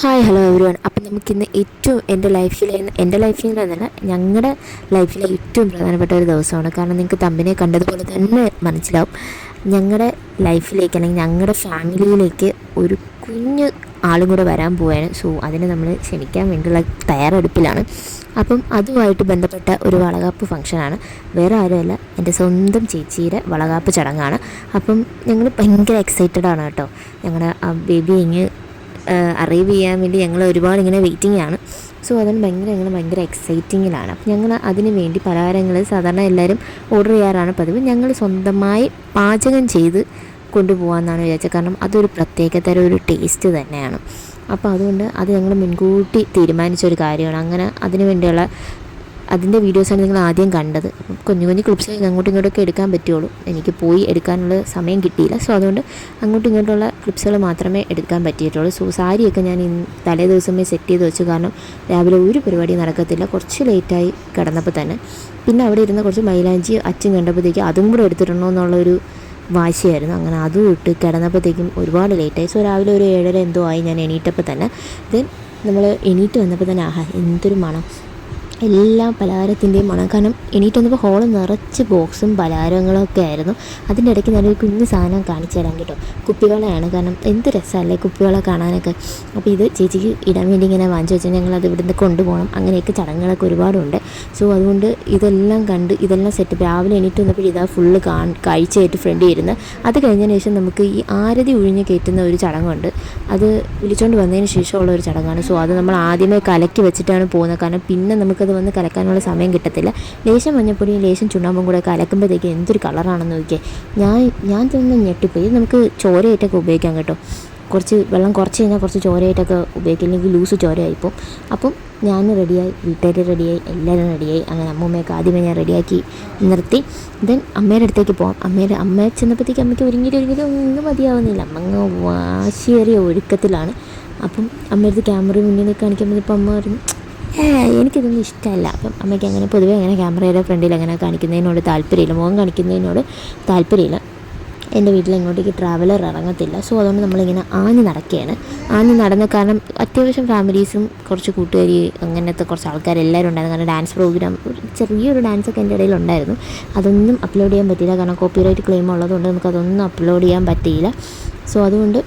Hi hello every one. അപ്പം നമുക്കിന്ന് ഏറ്റവും എൻ്റെ ലൈഫിൽ നിന്നല്ല, ഞങ്ങളുടെ ലൈഫിലെ ഏറ്റവും പ്രധാനപ്പെട്ട ഒരു ദിവസമാണ്. കാരണം നിങ്ങൾക്ക് തമ്പിനെ കണ്ടതുപോലെ തന്നെ മനസ്സിലാവും, ഞങ്ങളുടെ ലൈഫിലേക്ക് അല്ലെങ്കിൽ ഞങ്ങളുടെ ഫാമിലിയിലേക്ക് ഒരു കുഞ്ഞ് ആളും കൂടെ വരാൻ പോവുകയാണ്. സോ അതിനെ നമ്മൾ ക്ഷണിക്കാൻ വേണ്ടിയുള്ള തയ്യാറെടുപ്പിലാണ്. അപ്പം അതുമായിട്ട് ബന്ധപ്പെട്ട ഒരു വളകാപ്പ് ഫംഗ്ഷനാണ്. വേറെ ആരുമല്ല, എൻ്റെ സ്വന്തം ചേച്ചിയുടെ വളകാപ്പ് ചടങ്ങാണ്. അപ്പം ഞങ്ങൾ ഭയങ്കര എക്സൈറ്റഡ് ആണ് കേട്ടോ. ഞങ്ങളുടെ ആ ബേബി അറൈവ് ചെയ്യാൻ വേണ്ടി ഞങ്ങൾ ഒരുപാട് ഇങ്ങനെ വെയിറ്റിംഗ് ആണ്. സോ അതിന് ഞങ്ങൾ ഭയങ്കര എക്സൈറ്റിങ്ങിലാണ്. അപ്പം ഞങ്ങൾ അതിന് വേണ്ടി പലഹാരങ്ങൾ സാധാരണ എല്ലാവരും ഓർഡർ ചെയ്യാറാണ് പതിവ്. ഞങ്ങൾ സ്വന്തമായി പാചകം ചെയ്ത് കൊണ്ടുപോകാമെന്നാണ് വിചാരിച്ചത്. കാരണം അതൊരു പ്രത്യേകതരം ഒരു ടേസ്റ്റ് തന്നെയാണ്. അപ്പോൾ അതുകൊണ്ട് അത് ഞങ്ങൾ മുൻകൂട്ടി തീരുമാനിച്ചൊരു കാര്യമാണ്. അങ്ങനെ അതിന് വേണ്ടിയുള്ള അതിൻ്റെ വീഡിയോസാണ് നിങ്ങൾ ആദ്യം കണ്ടത്. അപ്പം കുഞ്ഞു ക്ലിപ്സ് അങ്ങോട്ടും ഇങ്ങോട്ടൊക്കെ എടുക്കാൻ പറ്റുള്ളൂ. എനിക്ക് പോയി എടുക്കാനുള്ള സമയം കിട്ടിയില്ല. സോ അതുകൊണ്ട് അങ്ങോട്ടും ഇങ്ങോട്ടുള്ള ക്ലിപ്സുകൾ മാത്രമേ എടുക്കാൻ പറ്റിയിട്ടുള്ളൂ. സോ സാരിയൊക്കെ ഞാൻ തലേ ദിവസമേ സെറ്റ് ചെയ്ത് വെച്ചു. കാരണം രാവിലെ ഒരു പരിപാടി നടക്കത്തില്ല. കുറച്ച് ലേറ്റായി കിടന്നപ്പോൾ തന്നെ. പിന്നെ അവിടെ ഇരുന്ന കുറച്ച് മൈലാഞ്ചി അച്ഛൻ കണ്ടപ്പോഴത്തേക്ക് അതും കൂടെ എടുത്തിടണോ എന്നുള്ളൊരു വാശിയായിരുന്നു. അങ്ങനെ അതും ഇട്ട് കിടന്നപ്പോഴത്തേക്കും ഒരുപാട് ലേറ്റായി. സോ രാവിലെ ഒരു 7:30 എന്തോ ആയി ഞാൻ എണീറ്റപ്പോൾ തന്നെ. ദെൻ നമ്മൾ എണീറ്റ് വന്നപ്പോൾ തന്നെ എന്തൊരു മണം, എല്ലാ പലഹാരത്തിൻ്റെയും മണം. കാരണം എണീറ്റ് വന്നപ്പോൾ ഹോള് നിറച്ച് ബോക്സും പലഹാരങ്ങളൊക്കെ ആയിരുന്നു. അതിൻ്റെ ഇടയ്ക്ക് ഞാനൊരു കുഞ്ഞ് സാധനം കാണിച്ചു തരാൻ കേട്ടോ. കുപ്പിവളയാണ്. കാരണം എന്ത് രസമല്ലേ കുപ്പിവള കാണാനൊക്കെ. അപ്പോൾ ഇത് ചേച്ചിക്ക് ഇടാൻ വേണ്ടി ഇങ്ങനെ വാങ്ങിച്ചു വെച്ചാൽ ഞങ്ങളത് ഇവിടുന്ന് കൊണ്ടുപോകണം. അങ്ങനെയൊക്കെ ചടങ്ങുകളൊക്കെ ഒരുപാടുണ്ട്. സോ അതുകൊണ്ട് ഇതെല്ലാം കണ്ട് ഇതെല്ലാം സെറ്റപ്പ്. രാവിലെ എണീറ്റ് വന്നപ്പോൾ ഇതാ ഫുള്ള് കാഴ്ചയായിട്ട് ഫ്രണ്ട് ഇരുന്ന്. അത് കഴിഞ്ഞതിന് ശേഷം നമുക്ക് ഈ ആരതി ഒഴിഞ്ഞ് കയറ്റുന്ന ഒരു ചടങ്ങുണ്ട്. അത് വിളിച്ചുകൊണ്ട് വന്നതിന് ശേഷമുള്ള ഒരു ചടങ്ങാണ്. സോ അത് നമ്മൾ ആദ്യമേ കലക്കി വെച്ചിട്ടാണ് പോകുന്നത്. കാരണം പിന്നെ നമുക്കത് വന്ന് കലക്കാനുള്ള സമയം കിട്ടത്തില്ല. ലേശം മഞ്ഞപ്പൊടിയും ലേശം ചുണ്ണാമ്പും കൂടെ കലക്കുമ്പോഴത്തേക്ക് എന്തൊരു കളറാണെന്ന് നോക്കിയേ. ഞാൻ തന്നെ ഞെട്ടിപ്പോയി. നമുക്ക് ചോരയായിട്ടൊക്കെ ഉപയോഗിക്കാം കേട്ടോ. കുറച്ച് വെള്ളം കുറച്ച് കഴിഞ്ഞാൽ കുറച്ച് ചോരയായിട്ടൊക്കെ ഉപയോഗിക്കാം, ഇല്ലെങ്കിൽ ലൂസ് ചോരയായിപ്പോൾ. അപ്പം ഞാൻ റെഡിയായി, വീട്ടുകാർ റെഡിയായി, എല്ലാവരും റെഡിയായി. അങ്ങനെ അമ്മൂമ്മയൊക്കെ ആദ്യമേ ഞാൻ റെഡിയാക്കി നിർത്തി. ദെൻ അമ്മയുടെ അടുത്തേക്ക് പോകാം. അമ്മയെ ചെന്നപ്പോഴത്തേക്ക് അമ്മയ്ക്ക് ഒരുങ്ങിയിട്ട് ഒന്നും മതിയാവുന്നില്ല. അമ്മ വാശിയേറിയ ഒരുക്കത്തിലാണ്. അപ്പം അമ്മയുടെ ക്യാമറ മുന്നിൽ കാണിക്കുമ്പോൾ ഇപ്പം അമ്മ പറഞ്ഞു എനിക്കിതൊന്നും ഇഷ്ടമല്ല. അപ്പം അമ്മയ്ക്ക് അങ്ങനെ പൊതുവേ അങ്ങനെ ക്യാമറയുടെ ഫ്രണ്ടിൽ അങ്ങനെ കാണിക്കുന്നതിനോട് താല്പര്യമില്ല, മുഖം കാണിക്കുന്നതിനോട് താല്പര്യമില്ല. എൻ്റെ വീട്ടിൽ ഇങ്ങോട്ടേക്ക് ട്രാവലർ ഇറങ്ങത്തില്ല. സോ അതുകൊണ്ട് നമ്മളിങ്ങനെ ആഞ്ഞ് നടന്ന കാരണം അത്യാവശ്യം ഫാമിലീസും കുറച്ച് കൂട്ടുകാരി അങ്ങനത്തെ കുറച്ച് ആൾക്കാരെല്ലാവരും ഉണ്ടായിരുന്നു. കാരണം ഡാൻസ് പ്രോഗ്രാം ചെറിയൊരു ഡാൻസൊക്കെ എൻ്റെ ഇടയിൽ ഉണ്ടായിരുന്നു. അതൊന്നും അപ്ലോഡ് ചെയ്യാൻ പറ്റിയില്ല. കാരണം കോപ്പിറൈറ്റ് ക്ലെയിം ഉള്ളതുകൊണ്ട് നമുക്കതൊന്നും അപ്ലോഡ് ചെയ്യാൻ പറ്റിയില്ല. സോ അതുകൊണ്ട്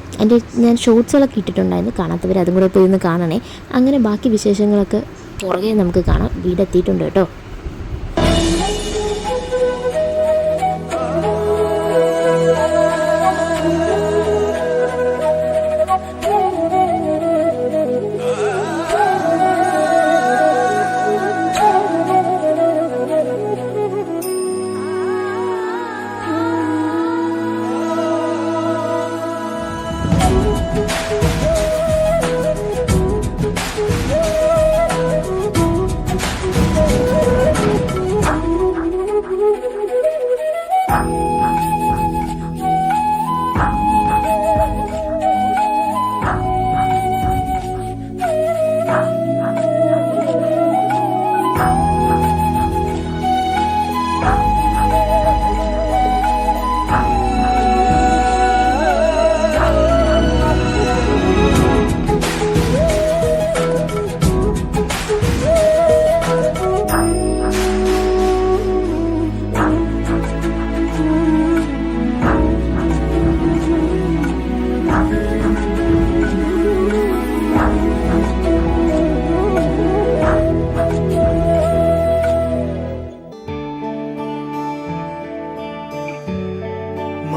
ഞാൻ ഷോർട്സുകളൊക്കെ ഇട്ടിട്ടുണ്ടായിരുന്നു. കാണാത്തവർ അതും കൂടെ പോയി ഒന്ന് കാണണേ. അങ്ങനെ ബാക്കി വിശേഷങ്ങളൊക്കെ പുറകെ നമുക്ക് കാണാം. വീടെത്തിയിട്ടുണ്ട് കേട്ടോ.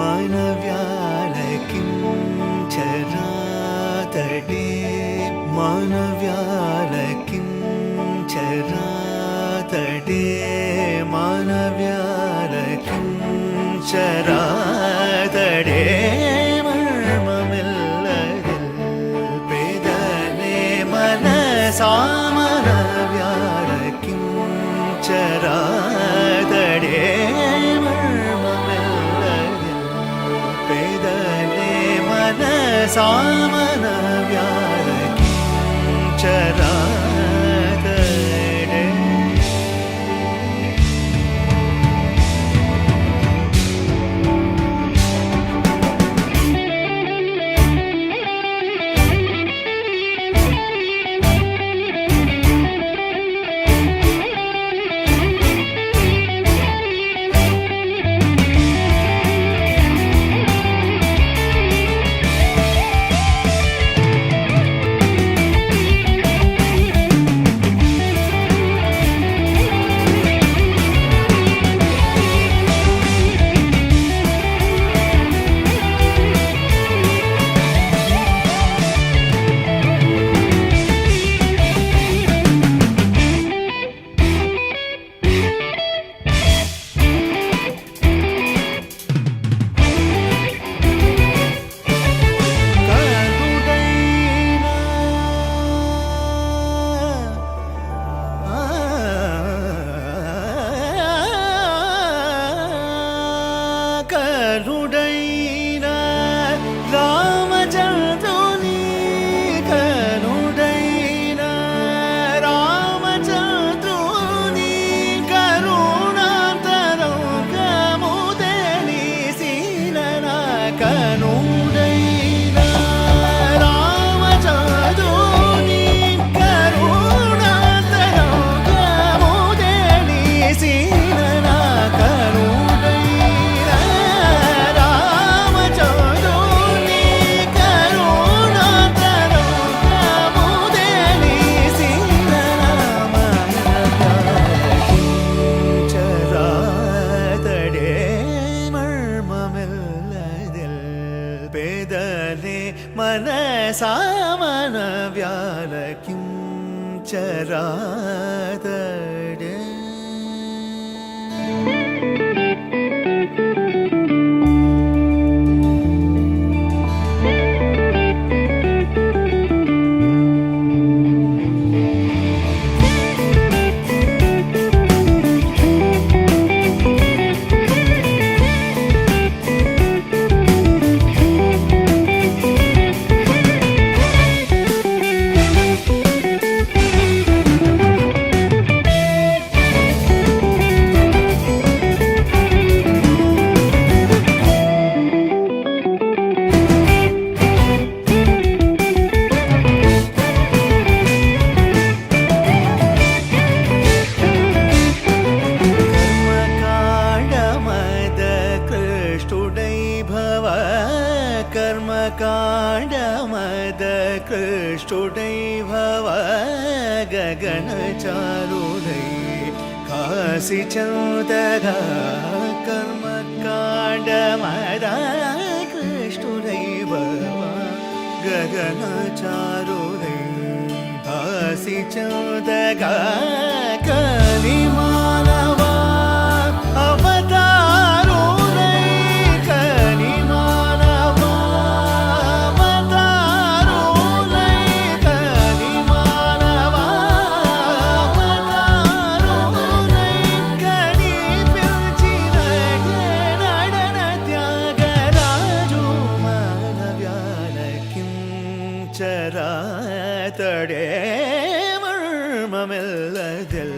മാനവ്യാലക്കിം ചരാതടേ മാനവ്യാലക്കിം ചരാതടേ മർമ്മമില്ലതിൽ പേദനേ മനസാമനവ്യാലക്കിം ചരാതടേ മർമ്മമില്ലതിൽ പേദനേ മനസാമനവ്യാലക്കിം ചരാതടേ. మానవ్యాల కిం చరాతడే कर्मकाण्डमद कृष्टुडै भव गगनचारुदै काशी चौदगा कर्मकाण्डमद कृष्टुडै भव गगनचारुदै काशी चौदगा कलिमानवा ചരാതടേ മർമ്മമില്ലതിൽ